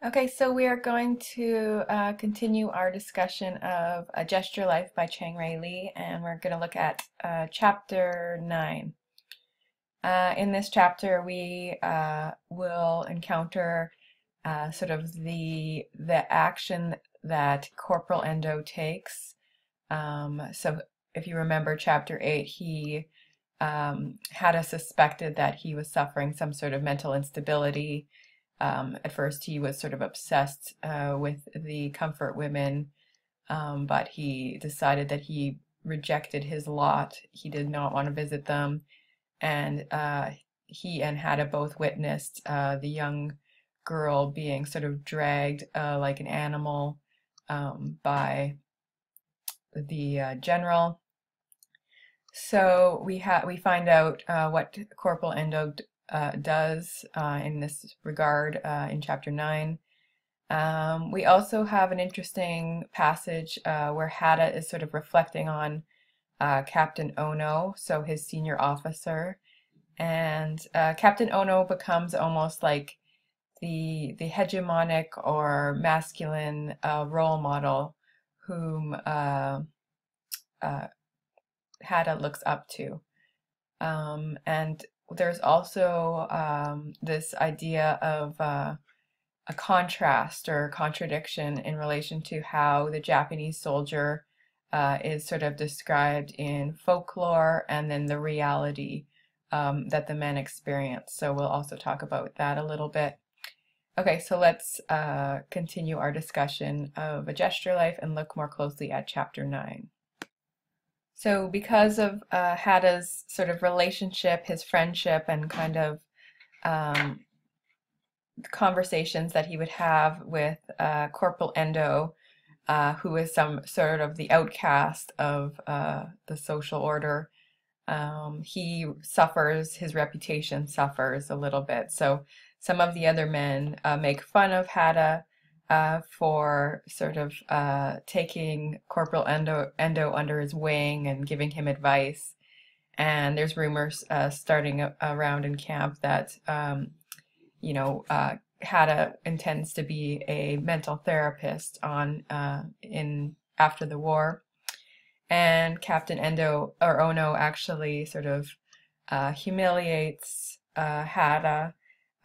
Okay, so we are going to continue our discussion of A Gesture Life by Chiang-Rae Lee, and we're going to look at chapter 9. In this chapter, we will encounter sort of the action that Corporal Endo takes. So if you remember chapter 8, he had us suspected that he was suffering some sort of mental instability. At first, he was sort of obsessed with the comfort women, but he decided that he rejected his lot. He did not want to visit them, and he and Hada both witnessed the young girl being sort of dragged like an animal by the general. So we find out what Corporal Endo does in this regard in chapter 9. We also have an interesting passage where Hada is sort of reflecting on Captain Ono, so his senior officer, and Captain Ono becomes almost like the hegemonic or masculine role model whom uh, Hada looks up to. And there's also this idea of a contrast or contradiction in relation to how the Japanese soldier is sort of described in folklore and then the reality that the men experience. So we'll also talk about that a little bit. Okay, so let's continue our discussion of A Gesture Life and look more closely at chapter 9. So because of Hada's sort of relationship, his friendship, and kind of um, conversations that he would have with Corporal Endo, who is some sort of the outcast of the social order, he suffers, his reputation suffers a little bit. So some of the other men make fun of Hada for sort of taking Corporal Endo under his wing and giving him advice. And there's rumors starting around in camp that, Hada intends to be a mental therapist in after the war. And Captain Endo or Ono actually sort of humiliates Hada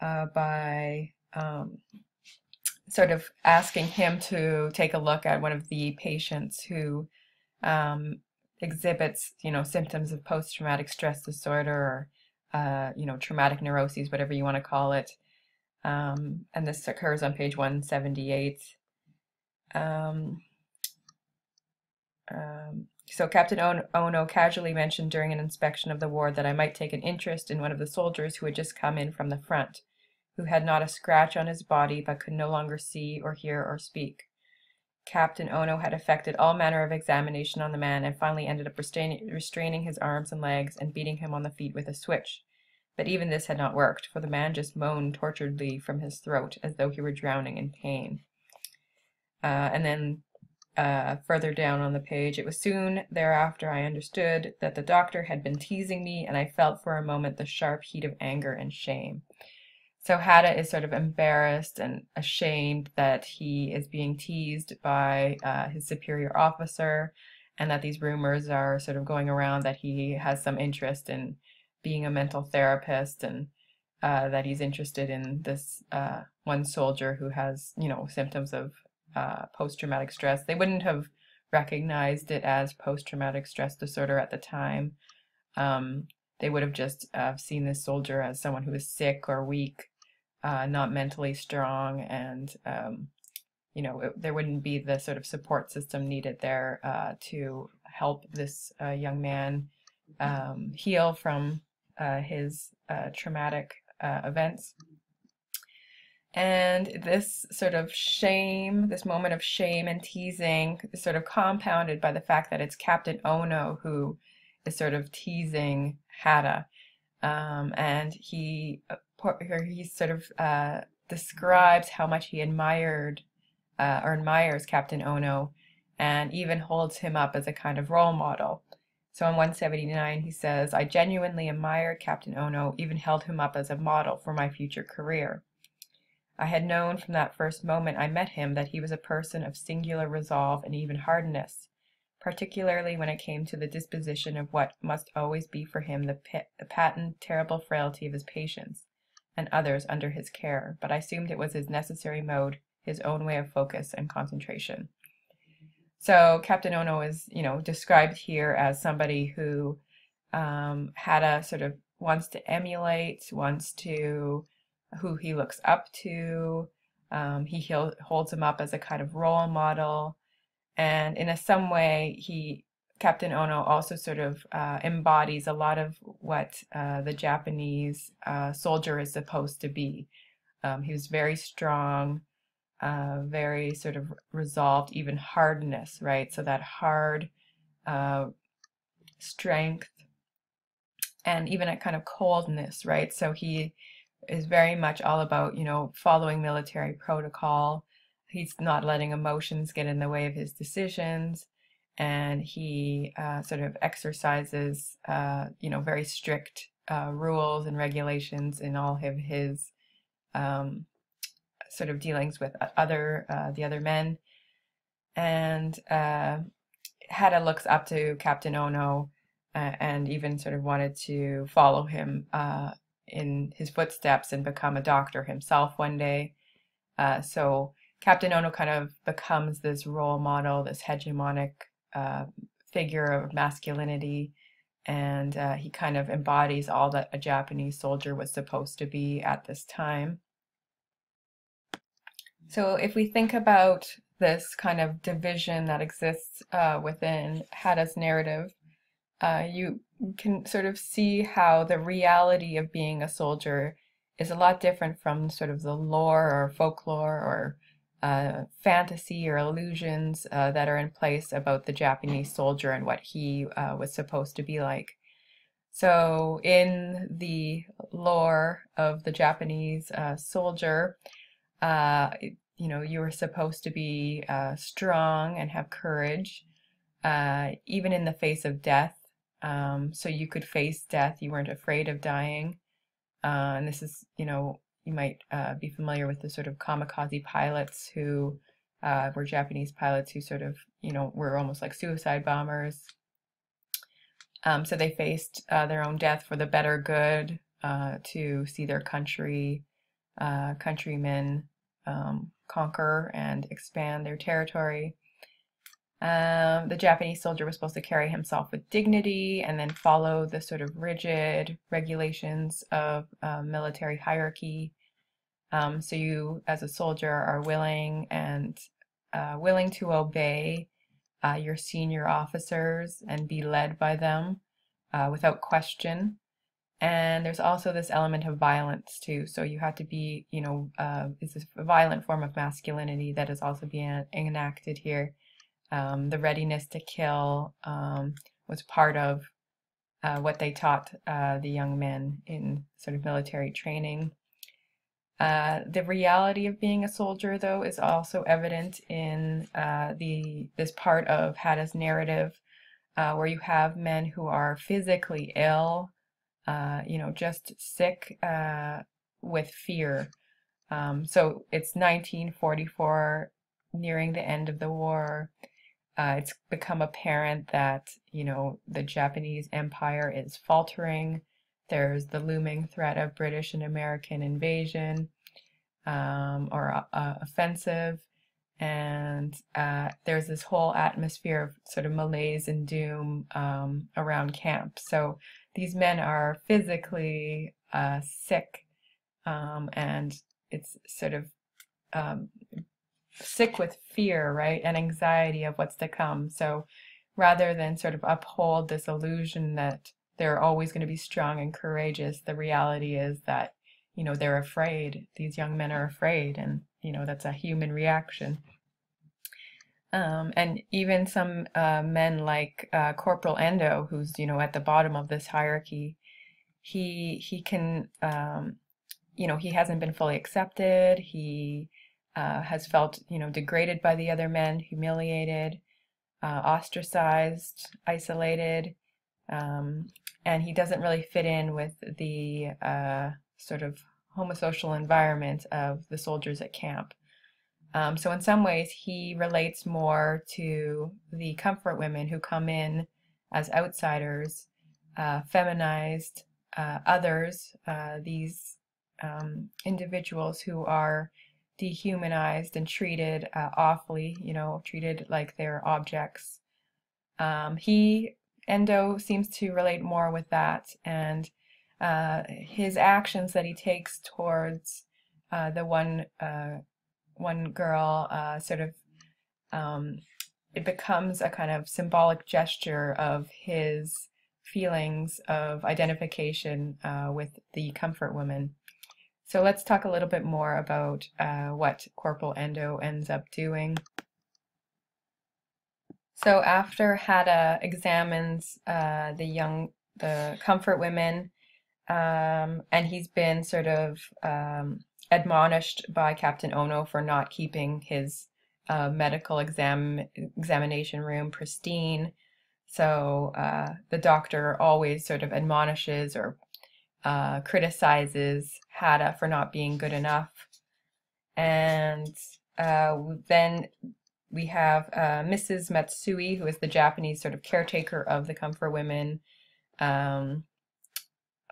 by sort of asking him to take a look at one of the patients who exhibits, symptoms of post-traumatic stress disorder or, traumatic neuroses, whatever you want to call it. And this occurs on page 178. So Captain Ono casually mentioned during an inspection of the ward that I might take an interest in one of the soldiers who had just come in from the front, who had not a scratch on his body but could no longer see or hear or speak. Captain Ono had effected all manner of examination on the man and finally ended up restraining his arms and legs and beating him on the feet with a switch. But even this had not worked, for the man just moaned torturedly from his throat as though he were drowning in pain. And then further down on the page, it was soon thereafter I understood that the doctor had been teasing me, and I felt for a moment the sharp heat of anger and shame. So Hada is sort of embarrassed and ashamed that he is being teased by his superior officer, and that these rumors are sort of going around that he has some interest in being a mental therapist, and that he's interested in this one soldier who has, symptoms of post-traumatic stress. They wouldn't have recognized it as post-traumatic stress disorder at the time. They would have just seen this soldier as someone who is sick or weak, not mentally strong, and there wouldn't be the sort of support system needed there to help this young man heal from his traumatic events. And this sort of shame, this moment of shame and teasing is sort of compounded by the fact that it's Captain Ono who is sort of teasing Hada. And he sort of describes how much he admired or admires Captain Ono, and even holds him up as a kind of role model. So in 179 he says, I genuinely admired Captain Ono, even held him up as a model for my future career. I had known from that first moment I met him that he was a person of singular resolve and even hardness, particularly when it came to the disposition of what must always be for him the patent terrible frailty of his patients and others under his care, but I assumed it was his necessary mode, his own way of focus and concentration. So Captain Ono is, described here as somebody who had a sort of wants to emulate, who he looks up to. He holds him up as a kind of role model, and in some way, Captain Ono also sort of embodies a lot of what the Japanese soldier is supposed to be. He was very strong, very sort of resolved, even hardness, right? So that hard strength and even a kind of coldness, right? So he is very much all about, following military protocol. He's not letting emotions get in the way of his decisions, and he sort of exercises, very strict rules and regulations in all of his sort of dealings with the other men, and Hada looks up to Captain Ono and even sort of wanted to follow him in his footsteps and become a doctor himself one day. So Captain Ono kind of becomes this role model, this hegemonic figure of masculinity, and he kind of embodies all that a Japanese soldier was supposed to be at this time. So if we think about this kind of division that exists within Hada's narrative, you can sort of see how the reality of being a soldier is a lot different from sort of the lore or folklore or fantasy or illusions that are in place about the Japanese soldier and what he was supposed to be like. So in the lore of the Japanese soldier, you were supposed to be strong and have courage, even in the face of death. So you could face death. You weren't afraid of dying. And this is, you might be familiar with the sort of kamikaze pilots who were Japanese pilots who sort of, were almost like suicide bombers. So they faced their own death for the better good, to see their countrymen conquer and expand their territory. The Japanese soldier was supposed to carry himself with dignity and then follow the sort of rigid regulations of military hierarchy. So you, as a soldier, are willing to obey your senior officers and be led by them without question. And there's also this element of violence too. So you have to be, it's a violent form of masculinity that is also being enacted here. The readiness to kill was part of what they taught the young men in sort of military training. The reality of being a soldier, though, is also evident in this part of Hada's narrative, where you have men who are physically ill, just sick with fear. So it's 1944, nearing the end of the war. It's become apparent that, the Japanese Empire is faltering. There's the looming threat of British and American invasion or offensive. And there's this whole atmosphere of sort of malaise and doom around camp. So these men are physically sick, and it's sort of sick with fear, right, and anxiety of what's to come. So rather than sort of uphold this illusion that they're always going to be strong and courageous, the reality is that, they're afraid. These young men are afraid, and, that's a human reaction. And even some men like Corporal Endo, who's, at the bottom of this hierarchy, he can, he hasn't been fully accepted. He has felt, degraded by the other men, humiliated, ostracized, isolated, and he doesn't really fit in with the sort of homosocial environment of the soldiers at camp. So in some ways, he relates more to the comfort women who come in as outsiders, feminized others, these individuals who are dehumanized and treated awfully, treated like they're objects. Endo seems to relate more with that, and his actions that he takes towards the one girl, it becomes a kind of symbolic gesture of his feelings of identification with the comfort woman. So let's talk a little bit more about what Corporal Endo ends up doing. So after Hada examines the comfort women, and he's been sort of admonished by Captain Ono for not keeping his medical examination room pristine. So the doctor always sort of admonishes or criticizes Hada for not being good enough. And then we have Mrs. Matsui, who is the Japanese sort of caretaker of the comfort women. And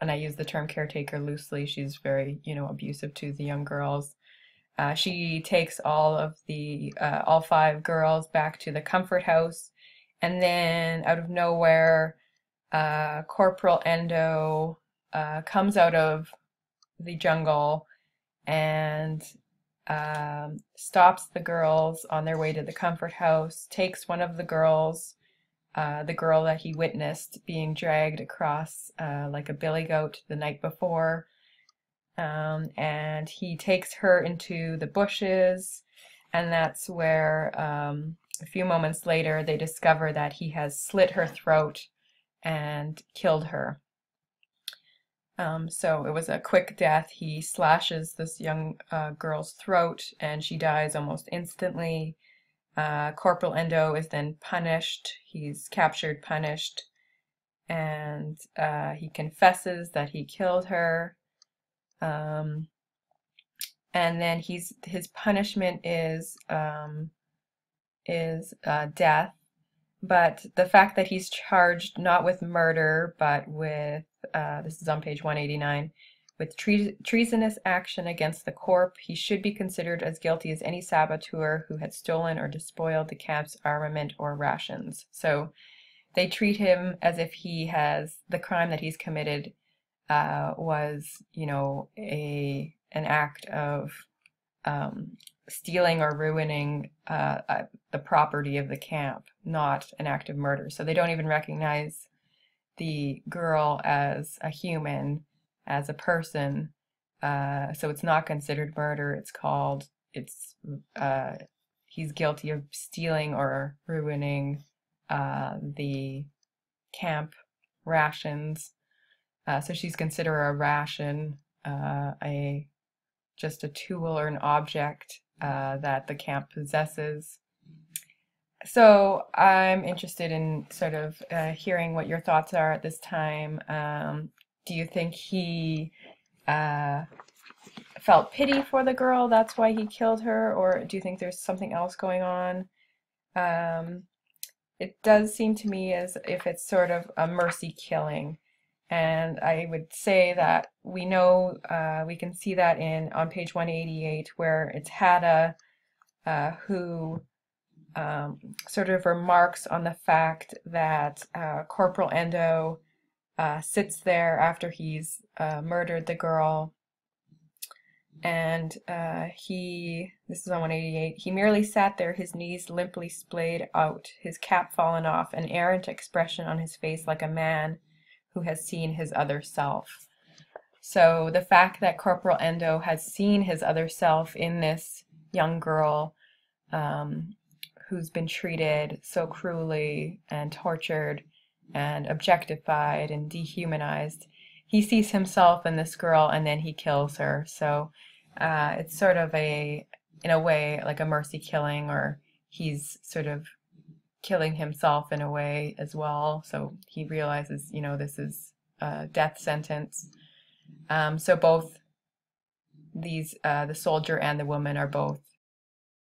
I use the term caretaker loosely. She's very, abusive to the young girls. She takes all 5 girls back to the comfort house, and then out of nowhere, Corporal Endo comes out of the jungle and stops the girls on their way to the comfort house, takes one of the girls, the girl that he witnessed being dragged across like a billy goat the night before, and he takes her into the bushes, and that's where a few moments later they discover that he has slit her throat and killed her. So it was a quick death. He slashes this young girl's throat and she dies almost instantly. Corporal Endo is then punished. He's captured, punished, and he confesses that he killed her. And then his punishment is death. But the fact that he's charged not with murder, but with, this is on page 189, with treasonous action against the corps, he should be considered as guilty as any saboteur who had stolen or despoiled the camp's armament or rations. So they treat him as if the crime that he's committed was, an act of stealing or ruining the property of the camp, not an act of murder. So they don't even recognize the girl as a human, as a person. So it's not considered murder. He's guilty of stealing or ruining the camp rations. So she's considered a ration, just a tool or an object that the camp possesses. So I'm interested in sort of hearing what your thoughts are at this time. Do you think he felt pity for the girl, that's why he killed her, or do you think there's something else going on? It does seem to me as if it's sort of a mercy killing. And I would say that we know, we can see that on page 188, where it's Hada who sort of remarks on the fact that Corporal Endo sits there after he's murdered the girl, and this is on 188, he merely sat there, his knees limply splayed out, his cap fallen off, an errant expression on his face like a man who has seen his other self. So the fact that Corporal Endo has seen his other self in this young girl who's been treated so cruelly and tortured and objectified and dehumanized, he sees himself in this girl and then he kills her. So it's sort of in a way, like a mercy killing, or he's sort of killing himself in a way as well. So he realizes, this is a death sentence. So both the soldier and the woman are both